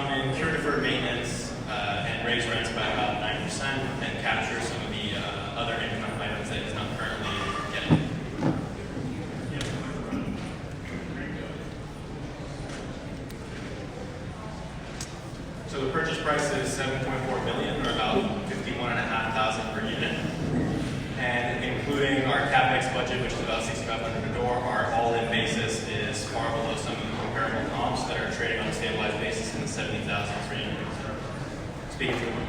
come in, cure deferred maintenance, and raise rents by about 9% and capture some of the other income items that he's not currently getting. So the purchase price is $7.4 million, or about $51,500 per unit. And including our CapEx budget, which is about $6,500 a door, our all-in basis is far below some of the comparable comps that are trading on a stabilized basis in the $70,000 per unit. Speaking to one.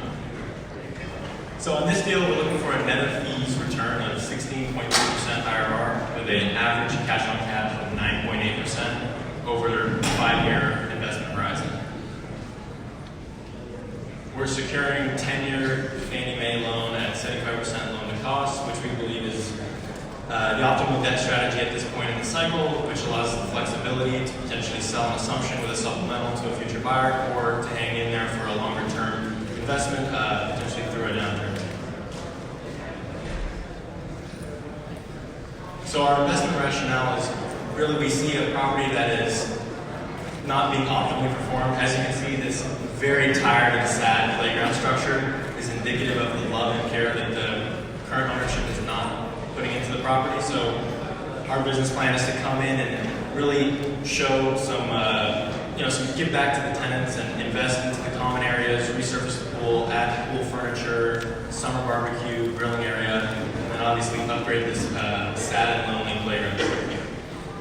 So on this deal, we're looking for a net of fees return of 16.2% IRR with an average cash on cash of 9.8% over their 5-year investment horizon. We're securing 10-year Fannie Mae loan at 75% loan to cost, which we believe is the optimal debt strategy at this point in the cycle, which allows the flexibility to potentially sell an assumption with a supplemental to a future buyer, or to hang in there for a longer-term investment, potentially through a downturn. So our investment rationale is really we see a property that is not being optimally performed. As you can see, this very tired and sad playground structure is indicative of the love and care that the current ownership is not putting into the property. So our business plan is to come in and really show some, some give back to the tenants and invest into the common areas, resurface the pool, add pool furniture, summer barbecue, grilling area, and then obviously upgrade this sad and lonely playground.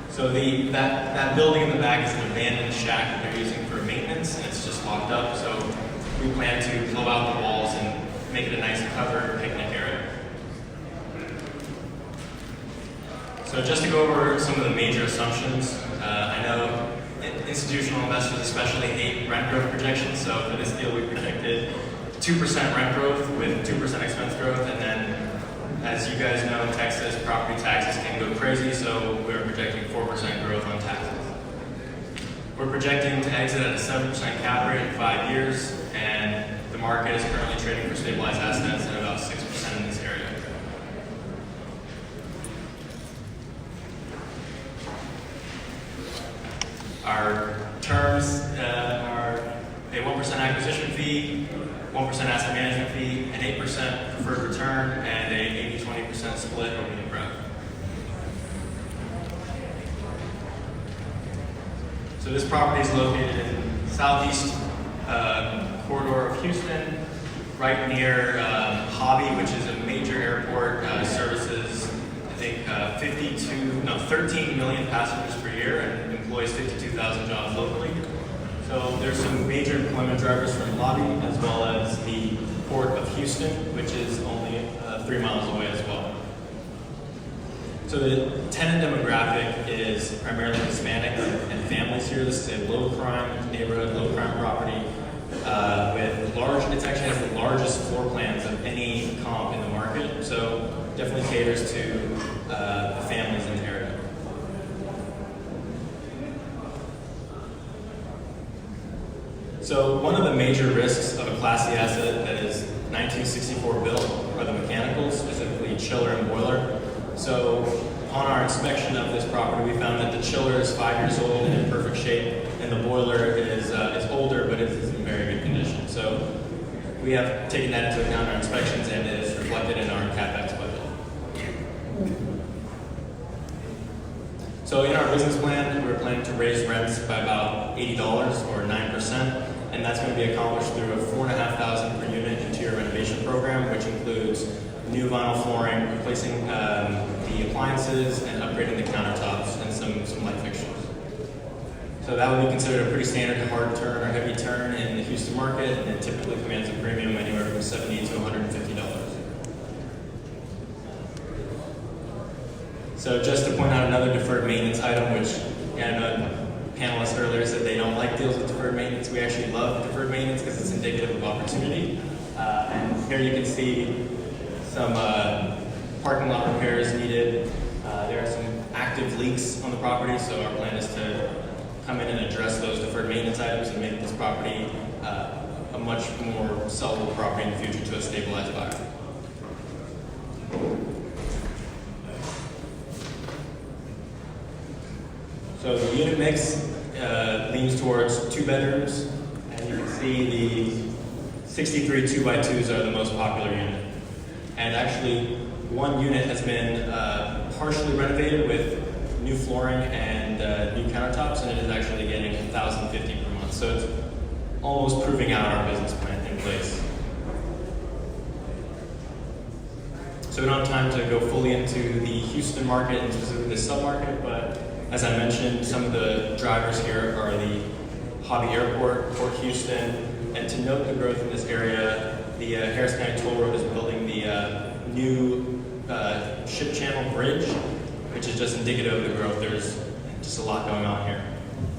So that building in the back is an abandoned shack that they're using for maintenance, and it's just locked up. So we plan to blow out the walls and make it a nice covered picnic area. So just to go over some of the major assumptions, I know institutional investors especially hate rent growth projections. So for this deal, we projected 2% rent growth with 2% expense growth, and then as you guys know, in Texas, property taxes can go crazy, so we're projecting 4% growth on taxes. We're projecting to exit at a 7% cap rate in 5 years, and the market is currently trading for stabilized assets at about 6% in this area. Our terms are a 1% acquisition fee, 1% asset management fee, an 8% preferred return, and a 80-20% split over the growth. So this property is located in southeast corridor of Houston, right near Hobby, which is a major airport, services, I think, 13 million passengers per year and employs 52,000 jobs locally. So there's some major employment drivers from Lobby, as well as the Port of Houston, which is only 3 miles away as well. So the tenant demographic is primarily Hispanic and families here. This is a low crime neighborhood, low crime property with it actually has the largest floor plans of any comp in the market. So definitely caters to the families in the area. So one of the major risks of a Class C asset that is 1964 built are the mechanicals, specifically chiller and boiler. So on our inspection of this property, we found that the chiller is 5 years old and in perfect shape, and the boiler is older, but it is in very good condition. So we have taken that into account in our inspections, and it is reflected in our CapEx budget. So in our business plan, we're planning to raise rents by about $80 or 9%. And that's going to be accomplished through a $4,500 per unit interior renovation program, which includes new vinyl flooring, replacing the appliances, and upgrading the countertops and some light fixtures. So that would be considered a pretty standard hard turn or heavy turn in the Houston market, and it typically commands a premium anywhere from $70 to $150. So just to point out another deferred maintenance item, which I know panelists earlier said they don't like deals with deferred maintenance. We actually love deferred maintenance because it's indicative of opportunity. And here you can see some parking lot repairs needed. There are some active leaks on the property, so our plan is to come in and address those deferred maintenance items and make this property a much more sellable property in the future to a stabilized buyer. So the unit mix leans towards 2 bedrooms, and you can see, the 63 2x2s are the most popular unit. And actually, one unit has been partially renovated with new flooring and new countertops, and it is actually getting $1,050 per month. So it's almost proving out our business plan in place. So we don't have time to go fully into the Houston market and specifically the sub-market, but as I mentioned, some of the drivers here are the Hobby Airport, Port Houston, and to note the growth in this area, the Harris County Toll Road is building the new ship channel bridge, which is just indicative of the growth. There's just a lot going on here.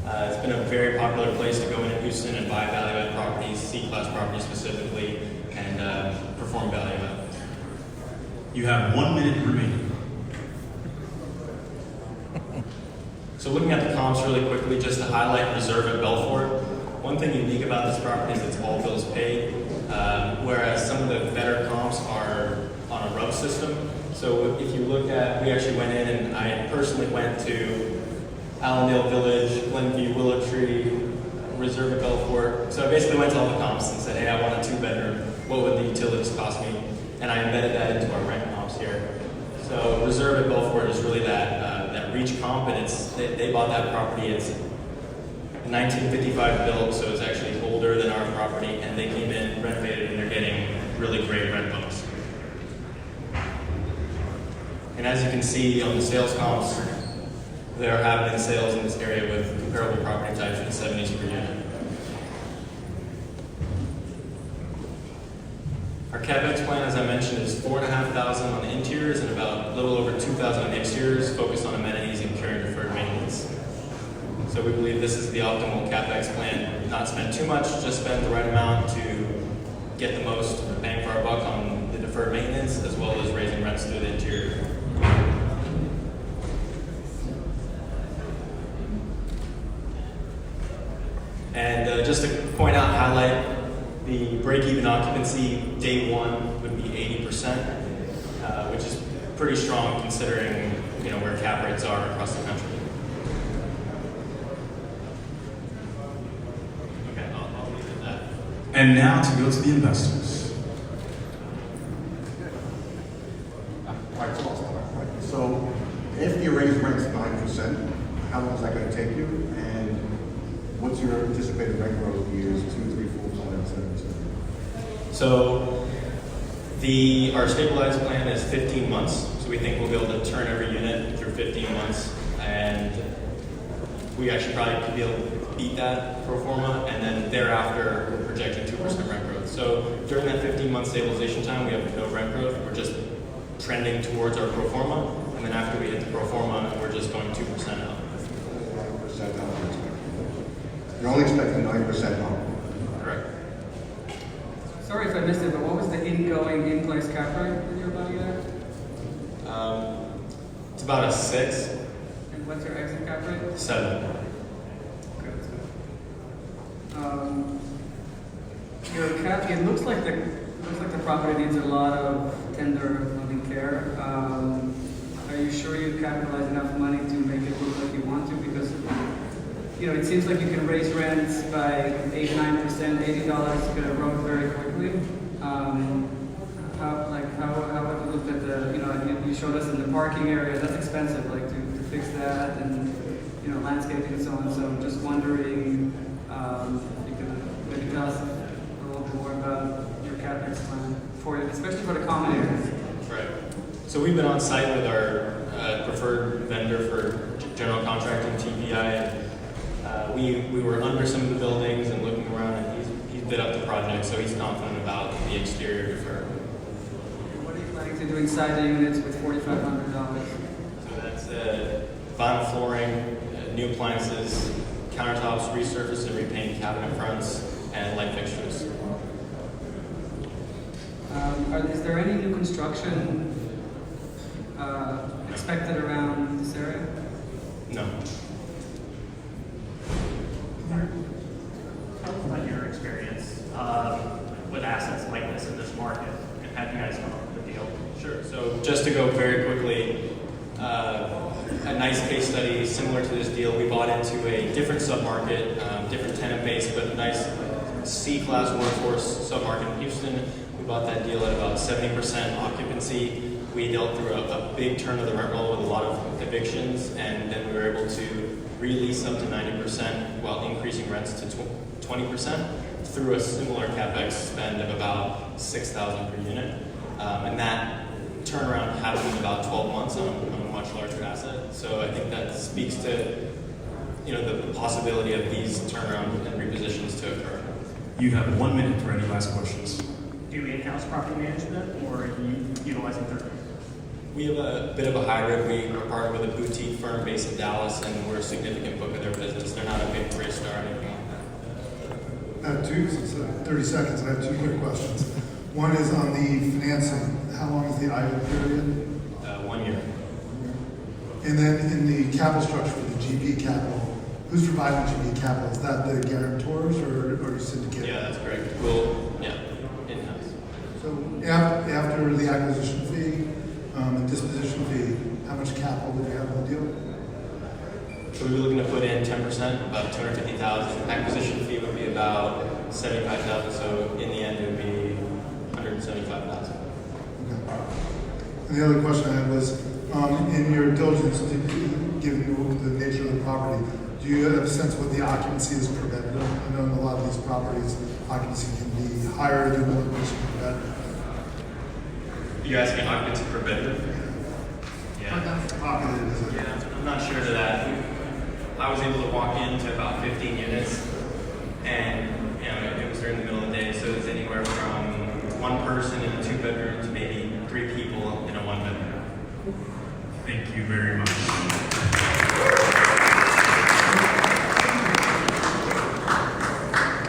It's been a very popular place to go into Houston and buy value-add properties, C-class properties specifically, and perform value-add. You have 1 minute remaining. So looking at the comps really quickly, just to highlight Reserve at Belfort. One thing unique about this property is it's all bills paid, whereas some of the better comps are on a RUB system. So if you look at, we actually went in and I personally went to Allendale Village, Glenview, Willow Tree, Reserve at Belfort. So I basically went to all the comps and said, hey, I want a 2-bedroom. What would the utilities cost me? And I embedded that into our rent comps here. So Reserve at Belfort is really that reach comp, and they bought that property. It's 1955 built, so it's actually older than our property, and they came in, renovated, and they're getting really great rent bumps. And as you can see on the sales comps, there have been sales in this area with comparable property types in the 70s per unit. Our CapEx plan, as I mentioned, is $4,500 on the interiors and about a little over $2,000 on the exteriors, focused on amenities and carrying deferred maintenance. So we believe this is the optimal CapEx plan. Not spend too much, just spend the right amount to get the most bang for our buck on the deferred maintenance, as well as raising rents through the interior. And just to point out, highlight, the break-even occupancy day one would be 80%, which is pretty strong considering where cap rates are across the country. Okay, I'll leave it at that. And now to go to the investors. So if you raise rents 9%, how long is that going to take you? And what's your anticipated rent growth years 2, 3, 4, 5, 7, 7? So our stabilized plan is 15 months. So we think we'll be able to turn every unit through 15 months. And we actually probably could be able to beat that pro forma. And then thereafter, we're projecting 2% rent growth. So during that 15-month stabilization time, we have no rent growth. We're just trending towards our pro forma. And then after we hit the pro forma, we're just going 2% up. 9% up. You're only expecting 9% up. Correct. Sorry if I missed it, but what was the in-place cap rate that you're buying at? It's about a 6. And what's your exit cap rate? 7. Okay, that's good. Your cap, it looks like the property needs a lot of tender loving care. Are you sure you capitalize enough money to make it look like you want to? Because it seems like you can raise rents by 8, 9%, $80 could erode very quickly. How have you looked at you showed us in the parking area, that's expensive, to fix that, and landscaping and so on. So I'm just wondering if you could maybe tell us a little bit more about your CapEx plan especially for the common areas. Right. So we've been on site with our preferred vendor for general contracting, TPI, and we were under some of the buildings and looking around, and he's bid up the project, so he's confident about the exterior deferred. What are you planning to do inside the units with $4,500? So that's vinyl flooring, new appliances, countertops, resurface and repaint cabinet fronts, and light fixtures. Is there any new construction expected around this area? No. Tell us about your experience with assets like this in this market, and how do you guys come up with a deal? Sure. So just to go very quickly, a nice case study similar to this deal. We bought into a different submarket, different tenant base, but nice C-class workforce submarket in Houston. We bought that deal at about 70% occupancy. We dealt through a big turn of the rent roll with a lot of evictions, and then we were able to release up to 90% while increasing rents to 20% through a similar capex spend of about $6,000 per unit. And that turnaround happened in about 12 months on a much larger asset. So I think that speaks to the possibility of these turnaround and repositions to occur. You have 1 minute for any last questions. Do you in-house property management or are you utilizing third parties? We have a bit of a hybrid. We are partnered with a boutique firm based in Dallas, and we're a significant book of their business. They're not a big risk or anything like that. I have two, since 30 seconds, I have two quick questions. One is on the financing. How long is the idle period? 1 year. And then in the capital structure for the GP capital, who's providing GP capital? Is that the guarantors or you syndicate? Yeah, that's correct. In-house. So after the acquisition fee and disposition fee, how much capital do we have in the deal? So we were looking to put in 10%, about $250,000. Acquisition fee would be about $75,000. So in the end, it would be $175,000. Okay. And the other question I had was, in your diligence, given the nature of the property, do you have a sense what the occupancy is per bedroom? I know in a lot of these properties, occupancy can be higher than one person per bedroom. You're asking occupancy per bedroom? How populated is it? Yeah, I'm not sure to that. I was able to walk into about 15 units, and it was during the middle of the day, so it's anywhere from one person in a 2-bedroom to maybe 3 people in a 1-bedroom. Thank you very much.